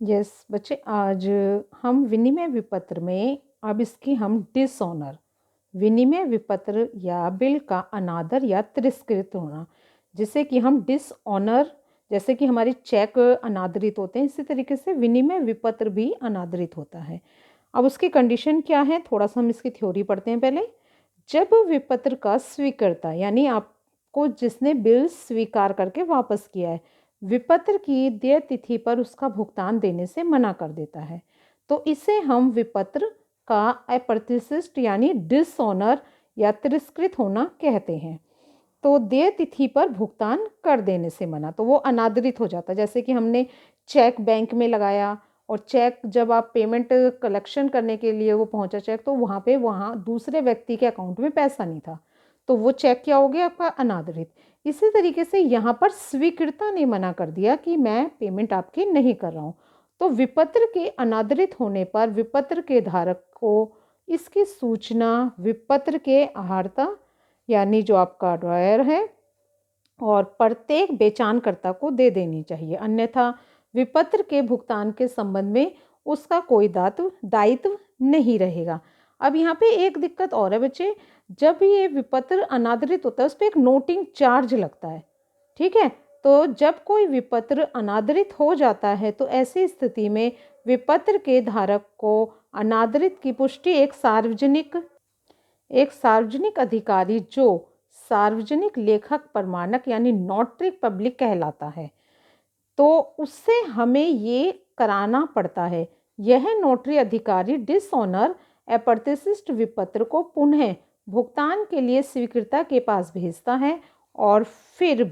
Yes बच्चे, आज हम विनिमय विपत्र में अब इसकी हम डिसऑनर, विनिमय विपत्र या बिल का अनादर या तिरस्कृत होना, जिसे कि हम डिसऑनर, जैसे कि हमारे चेक अनादरित होते हैं, इसी तरीके से विनिमय विपत्र भी अनादरित होता है। अब उसकी कंडीशन क्या है, थोड़ा सा हम इसकी थ्योरी पढ़ते हैं पहले। जब विपत्र का स्वीकर्ता यानी आपको जिसने बिल स्वीकार करके वापस किया है, विपत्र की देय तिथि पर उसका भुगतान देने से मना कर देता है, तो इसे हम विपत्र का अप्रतिशिष्ट यानी डिसऑनर या तिरस्कृत होना कहते हैं। तो देय तिथि पर भुगतान कर देने से मना, तो वो अनादरित हो जाता है। जैसे कि हमने चेक बैंक में लगाया और चेक जब आप पेमेंट कलेक्शन करने के लिए वो पहुंचा चेक, तो वहाँ दूसरे व्यक्ति के अकाउंट में पैसा नहीं था, तो वो चेक क्या हो गया आपका, अनादरित। इसी तरीके से यहाँ पर स्वीकृता ने मना कर दिया कि मैं पेमेंट आपकी नहीं कर रहा हूँ, तो विपत्र के अनादरित होने पर विपत्र के धारक को इसकी सूचना विपत्र के आहर्ता यानी जो आपका ड्रॉयर है और प्रत्येक बेचानकर्ता को दे देनी चाहिए, अन्यथा विपत्र के भुगतान के संबंध में उसका कोई दायित्व नहीं रहेगा। अब यहाँ पे एक दिक्कत और है बच्चे, जब ये विपत्र अनादरित होता है उस पर एक नोटिंग चार्ज लगता है, ठीक है। तो जब कोई विपत्र अनादरित हो जाता है तो ऐसी स्थिति में विपत्र के धारक को अनादरित की पुष्टि एक सार्वजनिक अधिकारी जो सार्वजनिक लेखक प्रमाणक यानी नोटरी पब्लिक कहलाता है, तो उससे हमें ये कराना पड़ता है। यह नोटरी अधिकारी डिसऑनर अप्रतिशिष्ट विपत्र को पुनः भुगतान के लिए स्वीकृता के पास भेजता है, और फिर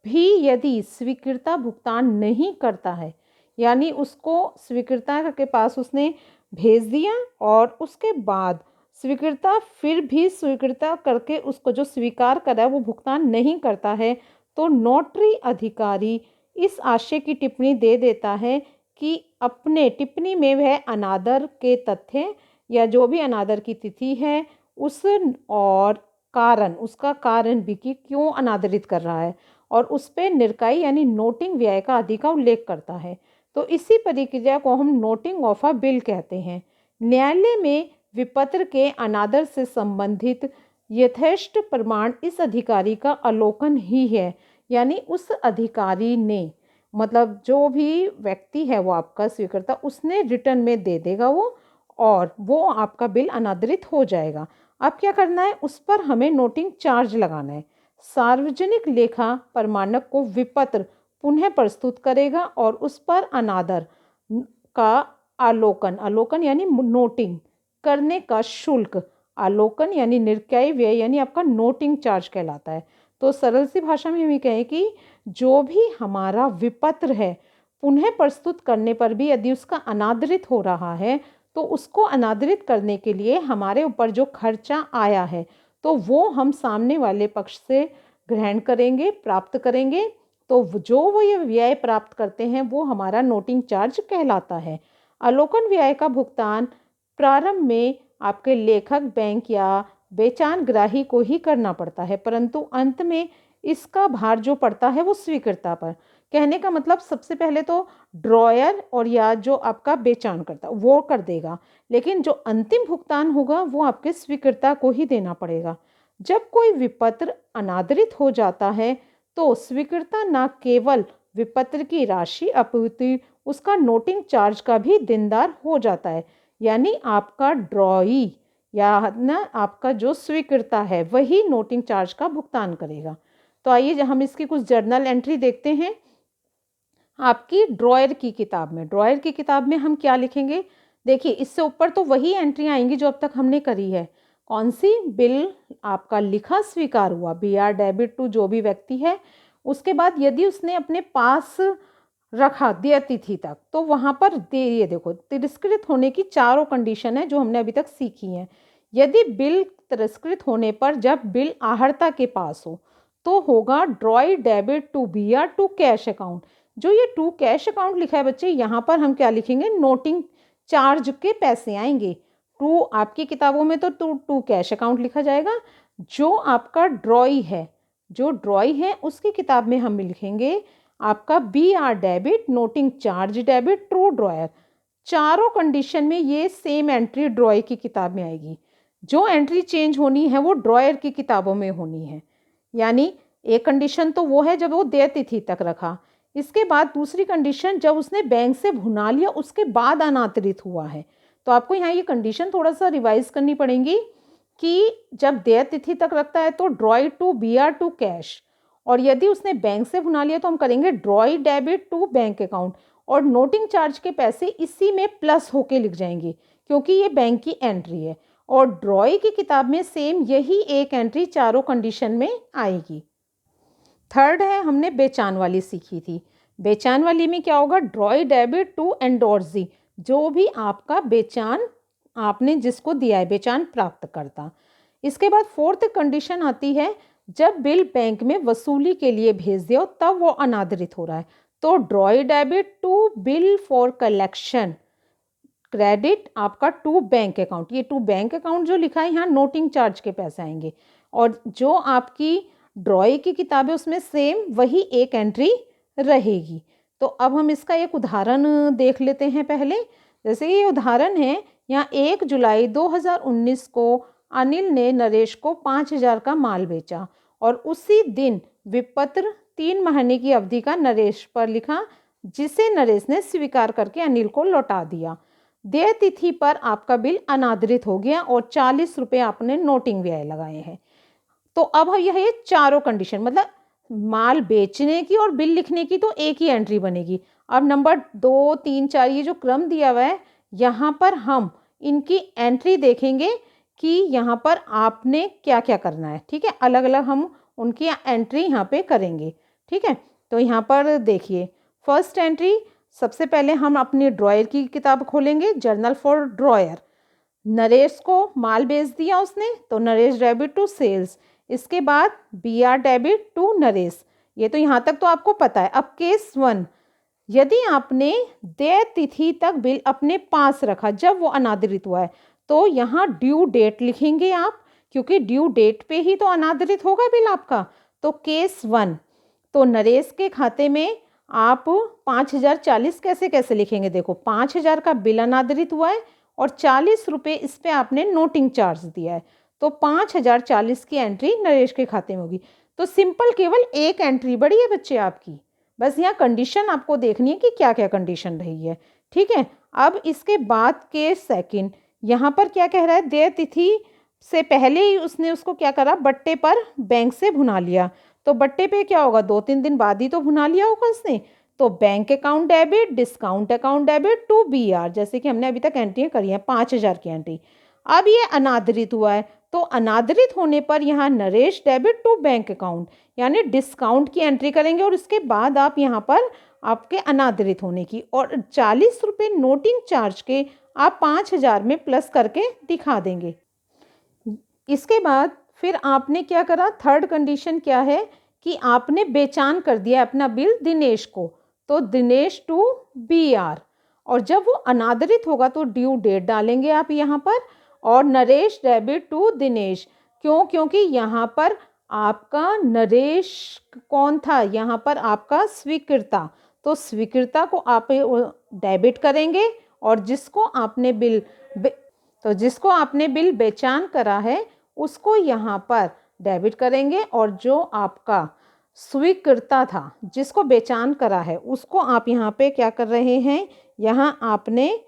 भी यदि स्वीकृता भुगतान नहीं करता है, यानी उसको स्वीकृता के पास उसने भेज दिया और उसके बाद स्वीकृता फिर भी स्वीकृता करके उसको जो स्वीकार करा है वो भुगतान नहीं करता है, तो नोटरी अधिकारी इस आशय की टिप्पणी दे देता है कि अपने टिप्पणी में वह अनादर के तथ्य या जो भी अनादर की तिथि है उस और कारण, उसका कारण भी कि क्यों अनादरित कर रहा है, और उस पर निरकाई यानी नोटिंग व्यय का आदि का उल्लेख करता है। तो इसी प्रक्रिया को हम नोटिंग ऑफ अ बिल कहते हैं। न्यायालय में विपत्र के अनादर से संबंधित यथेष्ट प्रमाण इस अधिकारी का अवलोकन ही है, यानी उस अधिकारी ने, मतलब जो भी व्यक्ति है वो आपका स्वीकर्ता, उसने रिटर्न में दे देगा वो, और वो आपका बिल अनादरित हो जाएगा। अब क्या करना है, उस पर हमें नोटिंग चार्ज लगाना है। सार्वजनिक लेखा प्रमाणक को विपत्र पुनः प्रस्तुत करेगा और उस पर अनादर का अवलोकन यानी नोटिंग करने का शुल्क, अवलोकन यानी निर्क्रिय व्यय यानी आपका नोटिंग चार्ज कहलाता है। तो सरल सी भाषा में हम ये कहें कि जो भी हमारा विपत्र है पुनः प्रस्तुत करने पर भी यदि उसका अनादरित हो रहा है, तो उसको अनादरित करने के लिए हमारे ऊपर जो खर्चा आया है तो वो हम सामने वाले पक्ष से ग्रहण करेंगे, प्राप्त करेंगे। तो जो वो ये व्यय प्राप्त करते हैं वो हमारा नोटिंग चार्ज कहलाता है। अवलोकन व्यय का भुगतान प्रारंभ में आपके लेखक, बैंक या बेचान ग्राही को ही करना पड़ता है, परंतु अंत में इसका भार जो पड़ता है वो स्वीकृता पर। कहने का मतलब सबसे पहले तो ड्रॉयर और या जो आपका बेचान करता वो कर देगा, लेकिन जो अंतिम भुगतान होगा वो आपके स्वीकृता को ही देना पड़ेगा। जब कोई विपत्र अनादरित हो जाता है तो स्वीकृता न केवल विपत्र की राशि अपितु उसका नोटिंग चार्ज का भी देनदार हो जाता है, यानी आपका ड्रॉई या ना आपका जो स्वीकृता है वही नोटिंग चार्ज का भुगतान करेगा। तो आइए हम इसकी कुछ जर्नल एंट्री देखते हैं। आपकी ड्रॉयर की किताब में हम क्या लिखेंगे, देखिए इससे ऊपर तो वही एंट्री आएंगी जो अब तक हमने करी है। कौन सी, बिल आपका लिखा स्वीकार हुआ, BR डेबिट टू जो भी व्यक्ति है। उसके बाद यदि उसने अपने पास रखा देय तिथि तक, तो वहां पर ये देखो तिरस्कृत होने की चारों कंडीशन है जो हमने अभी तक सीखी हैं। यदि बिल तिरस्कृत होने पर जब बिल आहर्ता के पास हो तो होगा drawee debit to BR to cash account. जो ये टू कैश अकाउंट लिखा है बच्चे, यहाँ पर हम क्या लिखेंगे, नोटिंग चार्ज के पैसे आएंगे। टू आपकी किताबों में तो टू कैश अकाउंट लिखा जाएगा। जो आपका ड्रॉई है, जो ड्रॉई है उसकी किताब में हम लिखेंगे आपका B R debit, noting charge debit, to drawer, चारों कंडीशन में ये सेम एंट्री ड्रॉयर की किताब में आएगी। जो एंट्री चेंज होनी है वो ड्रॉयर की किताबों में होनी है। यानी एक कंडीशन तो वो है जब वो देय तिथि तक रखा, इसके बाद दूसरी कंडीशन जब उसने बैंक से भुना लिया उसके बाद अनादरित हुआ है। तो आपको यहाँ ये कंडीशन थोड़ा सा रिवाइज करनी पड़ेगी कि जब देय तिथि तक रखता है तो drawee to B R to cash, और यदि उसने बैंक से भुना लिया तो हम करेंगे drawee debit to bank account, और नोटिंग चार्ज के पैसे इसी में प्लस होके लिख जाएंगे क्योंकि ये बैंक की एंट्री है। और ड्रॉई की किताब में सेम यही एक एंट्री चारों कंडीशन में आएगी। थर्ड है, हमने बेचान वाली सीखी थी। बेचान वाली में क्या होगा, ड्रॉई डेबिट टू एंडोर्सी, जो भी आपका बेचान आपने जिसको दिया है, बेचान प्राप्त करता। इसके बाद फोर्थ कंडीशन आती है जब बिल बैंक में वसूली के लिए भेज दिया तब वो अनादरित हो रहा है, तो drawee debit to bill for collection, credit आपका टू बैंक अकाउंट। ये टू बैंक अकाउंट जो लिखा है यहाँ नोटिंग चार्ज के पैसे आएंगे, और जो आपकी ड्रॉई की किताब है उसमें सेम वही एक एंट्री रहेगी। तो अब हम इसका एक उदाहरण देख लेते हैं पहले। जैसे ये उदाहरण है, यहाँ 1 जुलाई 2019 को अनिल ने नरेश को 5,000 का माल बेचा और उसी दिन विपत्र 3 महीने की अवधि का नरेश पर लिखा, जिसे नरेश ने स्वीकार करके अनिल को लौटा दिया। देय तिथि पर आपका बिल अनादरित हो गया और 40 रुपये आपने नोटिंग व्यय लगाए हैं। तो अब यह है चारों कंडीशन, मतलब माल बेचने की और बिल लिखने की तो एक ही एंट्री बनेगी। अब नंबर 2, 3, 4 ये जो क्रम दिया हुआ है यहाँ पर हम इनकी एंट्री देखेंगे कि यहाँ पर आपने क्या क्या करना है। ठीक है, अलग अलग हम उनकी एंट्री यहाँ पे करेंगे। ठीक है, तो यहाँ पर देखिए फर्स्ट एंट्री, सबसे पहले हम अपनी ड्रॉयर की किताब खोलेंगे, जर्नल फॉर ड्रॉयर। नरेश को माल बेच दिया उसने तो नरेश डेबिट टू सेल्स, इसके बाद B R debit to Naresh. ये तो यहाँ तक तो आपको पता है। अब केस 1, यदि आपने देय तिथि तक बिल अपने पास रखा जब वो अनादरित हुआ है तो यहाँ ड्यू डेट लिखेंगे आप, क्योंकि ड्यू डेट पे ही तो अनादरित होगा बिल आपका। तो केस 1, तो नरेश के खाते में आप 5,040 कैसे कैसे लिखेंगे, देखो 5,000 का बिल अनादरित हुआ है और 40 रुपये इस पर आपने नोटिंग चार्ज दिया है, तो 5,040 की एंट्री नरेश के खाते में होगी। तो सिंपल केवल एक एंट्री बढ़ी है बच्चे आपकी, बस यहाँ कंडीशन आपको देखनी है कि क्या क्या कंडीशन रही है। ठीक है, अब इसके बाद के सेकंड, यहाँ पर क्या कह रहा है, देय तिथि से पहले ही उसने उसको क्या करा, बट्टे पर बैंक से भुना लिया। तो बट्टे पे क्या होगा, 2-3 दिन बाद ही तो भुना लिया होगा उसने, तो bank account debit, discount account debit to B R, जैसे कि हमने अभी तक एंट्रियाँ करी हैं 5,000 की एंट्री। अब ये अनादरित हुआ है तो अनादरित होने पर यहाँ Naresh debit to bank account, यानी डिस्काउंट की एंट्री करेंगे और उसके बाद आप यहाँ पर आपके अनादरित होने की, और 40 रुपये नोटिंग चार्ज के आप 5,000 में प्लस करके दिखा देंगे। इसके बाद फिर आपने क्या करा, थर्ड कंडीशन क्या है कि आपने बेचान कर दिया अपना बिल दिनेश को, तो दिनेश टू बी आर, और जब वो अनादरित होगा तो ड्यू डेट डालेंगे आप यहाँ पर, और नरेश डेबिट टू दिनेश। क्यों, क्योंकि यहाँ पर आपका नरेश कौन था, यहाँ पर आपका स्वीकृता, तो स्वीकृता को आप डेबिट करेंगे और जिसको आपने बिल बेचान करा है उसको यहाँ पर डेबिट करेंगे, और जो आपका स्वीकृता था जिसको बेचान करा है उसको आप यहाँ पे क्या कर रहे हैं, यहाँ आपने,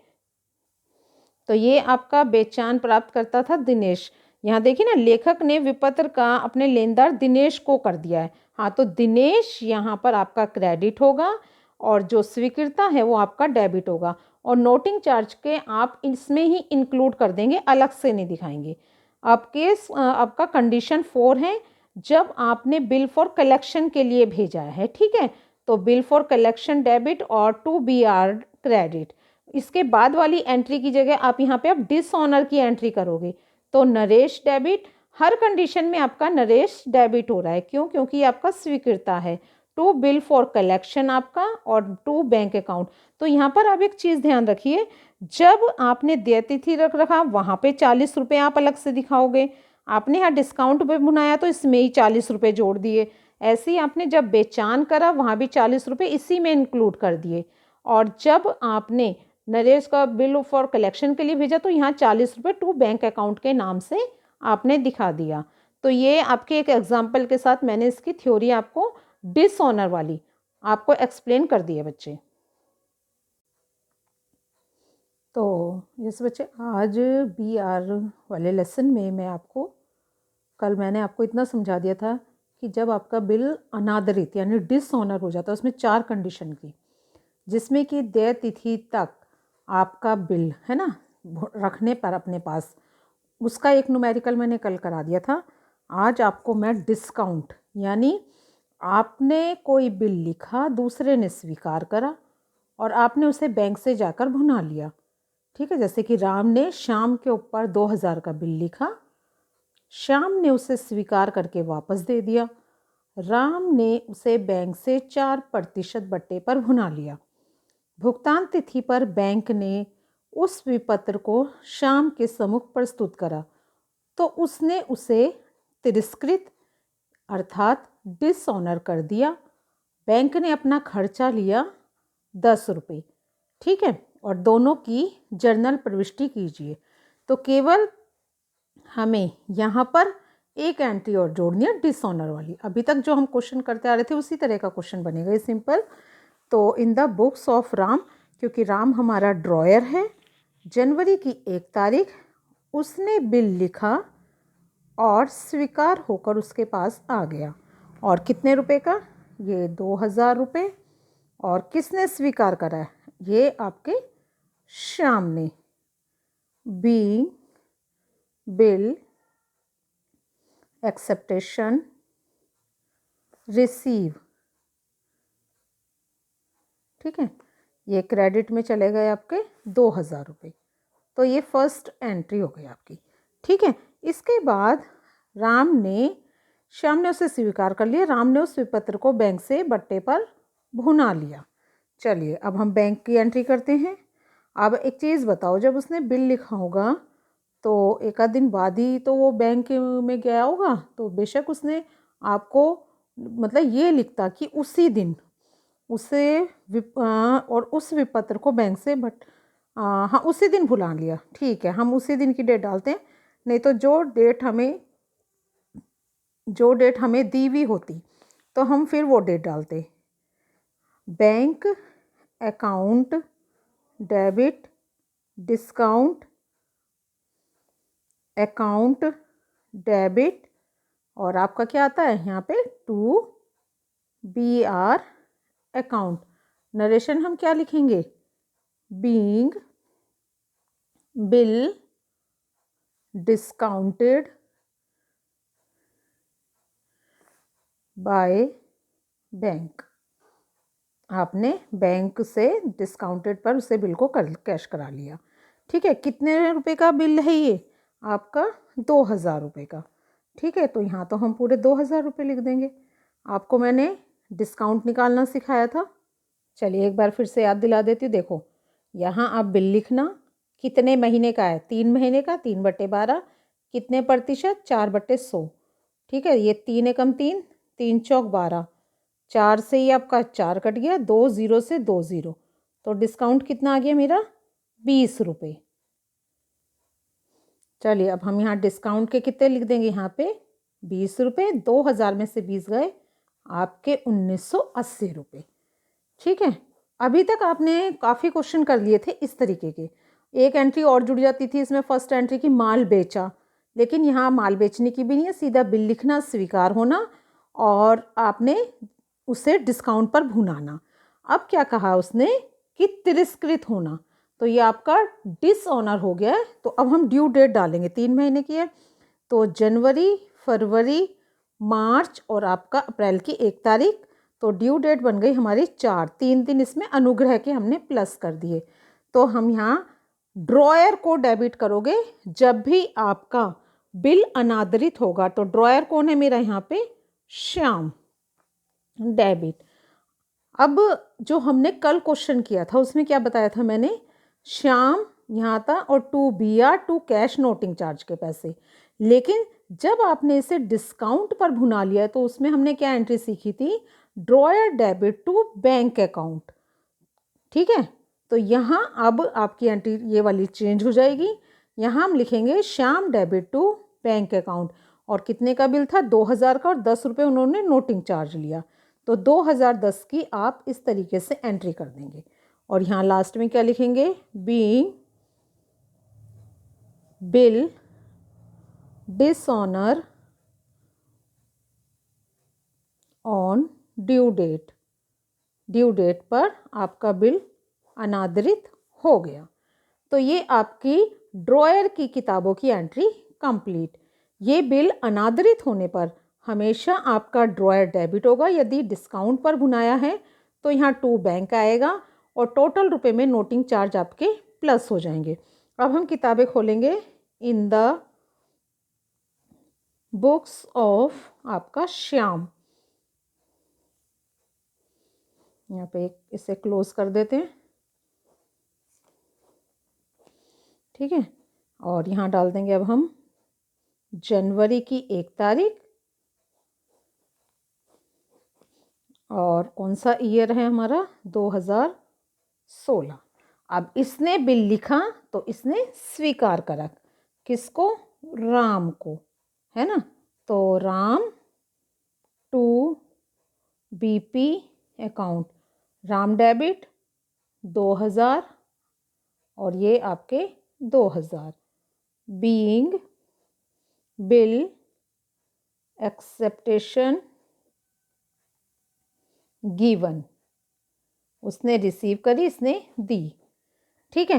तो ये आपका बेचान प्राप्त करता था दिनेश। यहाँ देखिए ना, लेखक ने विपत्र का अपने लेनदार दिनेश को कर दिया है। हाँ, तो दिनेश यहाँ पर आपका क्रेडिट होगा और जो स्वीकृता है वो आपका डेबिट होगा, और नोटिंग चार्ज के आप इसमें ही इंक्लूड कर देंगे, अलग से नहीं दिखाएंगे। अब केस आपका कंडीशन 4 है, जब आपने बिल फॉर कलेक्शन के लिए भेजा है। ठीक है, तो बिल फॉर कलेक्शन डेबिट और टू बी आर क्रेडिट। इसके बाद वाली एंट्री की जगह आप यहाँ पे आप डिसऑनर की एंट्री करोगे, तो नरेश डेबिट, हर कंडीशन में आपका नरेश डेबिट हो रहा है। क्यों, क्योंकि आपका स्वीकृता है। टू बिल फॉर कलेक्शन आपका, और टू बैंक अकाउंट। तो यहाँ पर आप एक चीज़ ध्यान रखिए, जब आपने देय तिथि रख रखा वहाँ पे 40 रुपये आप अलग से दिखाओगे, आपने यहाँ डिस्काउंट पे भुनाया तो इसमें ही 40 रुपये जोड़ दिए, ऐसे ही आपने जब बेचान करा वहाँ भी 40 रुपये इसी में इंक्लूड कर दिए, और जब आपने नरेश का बिल फॉर कलेक्शन के लिए भेजा तो यहाँ 40 रुपये टू बैंक अकाउंट के नाम से आपने दिखा दिया। तो ये आपके एक एग्जाम्पल के साथ मैंने इसकी थ्योरी आपको डिसऑनर वाली आपको एक्सप्लेन कर दी है बच्चे। तो यस बच्चे, आज BR वाले लेसन में मैं आपको, कल मैंने आपको इतना समझा दिया था कि जब आपका बिल अनादरित यानी डिसऑनर हो जाता है उसमें 4 कंडीशन की, जिसमें कि देय तिथि तक आपका बिल है ना रखने पर अपने पास, उसका एक न्यूमेरिकल मैंने कल करा दिया था। आज आपको मैं डिस्काउंट यानी आपने कोई बिल लिखा, दूसरे ने स्वीकार करा और आपने उसे बैंक से जाकर भुना लिया। ठीक है, जैसे कि राम ने श्याम के ऊपर 2000 का बिल लिखा, श्याम ने उसे स्वीकार करके वापस दे दिया, राम ने उसे बैंक से 4% बट्टे पर भुना लिया। भुगतान तिथि पर बैंक ने उस विपत्र को श्याम के सम्मुख प्रस्तुत करा तो उसने उसे तिरस्कृत अर्थात डिसऑनर कर दिया। बैंक ने अपना खर्चा लिया 10 रुपये, ठीक है, और दोनों की जर्नल प्रविष्टि कीजिए। तो केवल हमें यहाँ पर एक एंट्री और जोड़नी है डिसऑनर वाली। अभी तक जो हम क्वेश्चन करते आ रहे थे उसी तरह का क्वेश्चन बनेगा ये सिंपल। तो in the books of Ram, क्योंकि राम हमारा ड्रॉयर है, जनवरी की 1 तारीख उसने बिल लिखा और स्वीकार होकर उसके पास आ गया। और कितने रुपए का? ये 2000 रुपये। और किसने स्वीकार करा है? ये आपके श्याम ने। बीइंग बिल एक्सेप्टेशन रिसीव, ठीक है, ये क्रेडिट में चले गए आपके 2000 रुपये। तो ये फर्स्ट एंट्री हो गई आपकी, ठीक है। इसके बाद राम ने, श्याम ने उसे स्वीकार कर लिया, राम ने उस विपत्र को बैंक से बट्टे पर भुना लिया। चलिए अब हम बैंक की एंट्री करते हैं। अब एक चीज़ बताओ, जब उसने बिल लिखा होगा तो एक आध दिन बाद ही तो वो बैंक में गया होगा, तो बेशक उसने आपको मतलब ये लिखता कि उसी दिन उसे और उस विपत्र को बैंक से हाँ उसी दिन भुला लिया, ठीक है, हम उसी दिन की डेट डालते हैं। नहीं तो जो डेट हमें दी हुई होती तो हम फिर वो डेट डालते। Bank account debit discount account debit, और आपका क्या आता है यहाँ पे टू BR अकाउंट। नरेशन हम क्या लिखेंगे? Being bill discounted by bank. आपने बैंक से डिस्काउंटेड पर उसे बिल को कैश करा लिया, ठीक है। कितने रुपए का बिल है ये? आपका 2000 रुपये का, ठीक है। तो यहाँ तो हम पूरे 2000 रुपये लिख देंगे। आपको मैंने डिस्काउंट निकालना सिखाया था। चलिए एक बार फिर से याद दिला देती हूँ। देखो यहाँ आप बिल लिखना, कितने महीने का है? 3 महीने का, 3/12, कितने प्रतिशत? 4/100, ठीक है। ये 3 एकम 3, 3 चौक 12, 4 से ही आपका 4 कट गया, 2 0 से 2 0, तो डिस्काउंट कितना आ गया मेरा? 20 रुपये। चलिए अब हम यहाँ डिस्काउंट के कितने लिख देंगे? यहाँ पे 20 रुपये, 2000 में से 20 गए आपके 1980 रुपये, ठीक है। अभी तक आपने काफ़ी क्वेश्चन कर लिए थे इस तरीके के। एक एंट्री और जुड़ जाती थी इसमें, फर्स्ट एंट्री की माल बेचा, लेकिन यहाँ माल बेचने की भी नहीं है, सीधा बिल लिखना, स्वीकार होना और आपने उसे डिस्काउंट पर भुनाना। अब क्या कहा उसने कि तिरस्कृत होना, तो ये आपका डिसऑनर हो गया है। तो अब हम ड्यू डेट डालेंगे, 3 महीने की है, तो जनवरी, फरवरी, मार्च और आपका अप्रैल की 1 तारीख। तो ड्यू डेट बन गई हमारी 4, 3 दिन इसमें अनुग्रह के हमने प्लस कर दिए। तो हम यहाँ ड्रॉयर को डेबिट करोगे जब भी आपका बिल अनादरित होगा। तो ड्रॉयर कौन है मेरा यहाँ पे? श्याम, डेबिट। अब जो हमने कल क्वेश्चन किया था उसमें क्या बताया था मैंने? श्याम यहाँ था और to BR to cash noting charge के पैसे, लेकिन जब आपने इसे डिस्काउंट पर भुना लिया है तो उसमें हमने क्या एंट्री सीखी थी, drawer debit to bank account. ठीक है, तो यहाँ अब आपकी एंट्री ये वाली चेंज हो जाएगी। यहाँ हम लिखेंगे Shyam debit to bank account, और कितने का बिल था, 2000 का, और 10 रुपये उन्होंने नोटिंग चार्ज लिया। तो 2010 की आप इस तरीके से एंट्री कर देंगे। और यहाँ लास्ट में क्या लिखेंगे, being bill dishonour on due date, due date पर आपका बिल अनादरित हो गया। तो ये आपकी ड्रॉयर की किताबों की एंट्री कंप्लीट। ये बिल अनादरित होने पर हमेशा आपका ड्रॉयर डेबिट होगा, यदि डिस्काउंट पर भुनाया है तो यहाँ टू बैंक आएगा, और टोटल रुपए में नोटिंग चार्ज आपके प्लस हो जाएंगे। अब हम किताबें खोलेंगे, इन द बुक्स ऑफ आपका श्याम, यहाँ पे इसे क्लोज कर देते हैं। ठीक है, और यहाँ डाल देंगे अब हम जनवरी की 1 तारीख, और कौन सा ईयर है हमारा, 2016। अब इसने बिल लिखा तो इसने स्वीकार करा, किसको, राम को, है ना। तो Ram to BP account, Ram debit 2000, और ये आपके 2000, बीइंग बिल एक्सेप्टेशन गिवन, उसने रिसीव करी, इसने दी। ठीक है,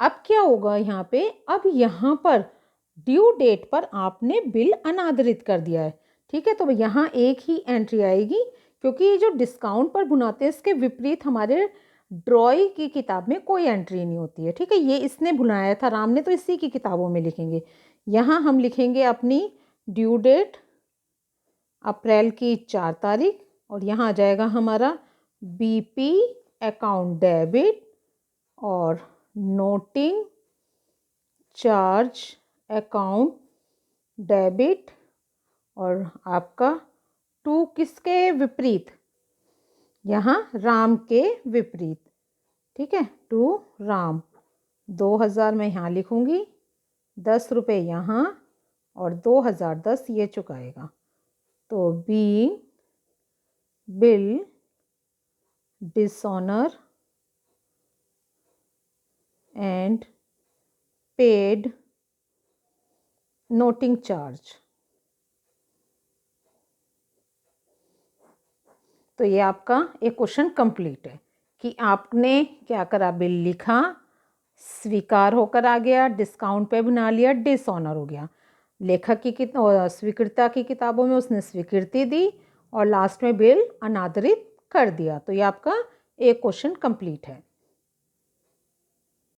अब क्या होगा यहाँ पे, अब यहाँ पर ड्यू डेट पर आपने बिल अनादरित कर दिया है। ठीक है, तो यहाँ एक ही एंट्री आएगी, क्योंकि ये जो डिस्काउंट पर भुनाते हैं इसके विपरीत हमारे ड्रॉई की किताब में कोई एंट्री नहीं होती है। ठीक है, ये इसने भुनाया था राम ने, तो इसी की किताबों में लिखेंगे। यहाँ हम लिखेंगे अपनी ड्यू डेट अप्रैल की 4 तारीख, और यहाँ आ जाएगा हमारा बीपी अकाउंट डेबिट और नोटिंग चार्ज अकाउंट डेबिट, और आपका टू किसके विपरीत, यहाँ राम के विपरीत। ठीक है, टू राम, 2000 मैं यहाँ लिखूँगी, 10 रुपये यहाँ, और 2010 ये चुकाएगा। तो being bill dishonour and paid noting charge. तो ये आपका एक क्वेश्चन कंप्लीट है कि आपने क्या करा, बिल लिखा, स्वीकार होकर आ गया, डिस्काउंट पे बना लिया, डिसऑनर हो गया। लेखक की स्वीकृता की किताबों में उसने स्वीकृति दी, और लास्ट में बिल अनादरित कर दिया। तो ये आपका एक क्वेश्चन कंप्लीट है।